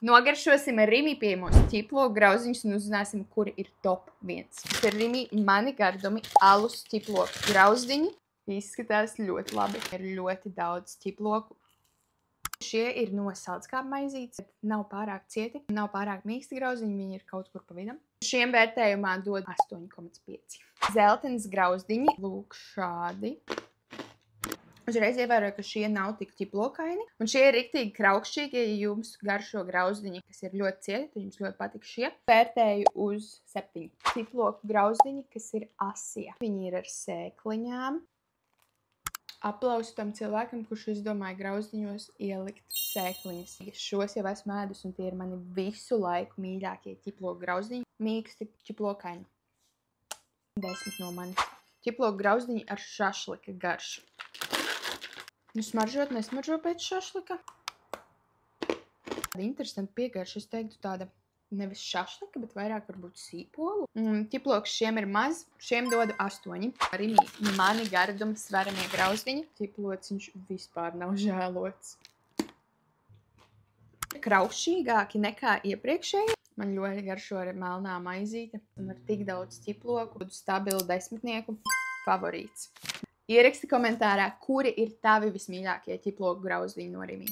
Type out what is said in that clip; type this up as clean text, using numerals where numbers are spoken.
Nogaršosim ar Rimi pieejamos ķiploku grauziņus un uzzināsim, kuri ir top 1. Tas ir Rimi mani gardumi alus ķiploku grauzdiņi. Izskatās ļoti labi. Ir ļoti daudz ķiploku. Šie ir no saldskābu maizītes. Nav pārāk cieti, nav pārāk mīksti grauziņi, viņi ir kaut kur pa vidam. Šiem vērtējumā dod 8,5. Zeltenes grauzdiņi, lūk šādi. Uzreiz ievēroju, ka šie nav tik ķiplokaini. Un šie ir riktīgi kraukšķīgi, ja jums garšo grauzdiņi, kas ir ļoti cieti, tad jums ļoti patīk šie. Vērtēju uz 7. Ķiploku grauzdiņi, kas ir asie. Viņi ir ar sēkliņām. Aplausu tam cilvēkam, kurš izdomāja grauzdiņos ielikt sēkliņas. Šos jau esmu ēdus, un tie ir mani visu laiku mīļākie ķiploku grauzdiņi. Mīksti ķiplokaini. 10 no manis. Ķiploku grauzdiņi ar šašlika garšu. Nu, smaržot, nesmaržo pēc šašlika. Tāda interesanta piegarša, es teiktu tāda nevis šašlika, bet vairāk varbūt sīpolu. Ķiploks šiem ir maz, šiem dodu 8. Arī mani gardumi sveramie grauzdiņi. Ķiplociņš vispār nav žēlots. Kraukšķīgāki nekā iepriekšēji. Man ļoti garšo ar melnā maizīte un ar tik daudz ķiploku. Stabilu 10. favorīts. Ieraksti komentārā, kuri ir tavi vismīļākie ķiploku grauzdiņi no Rimi.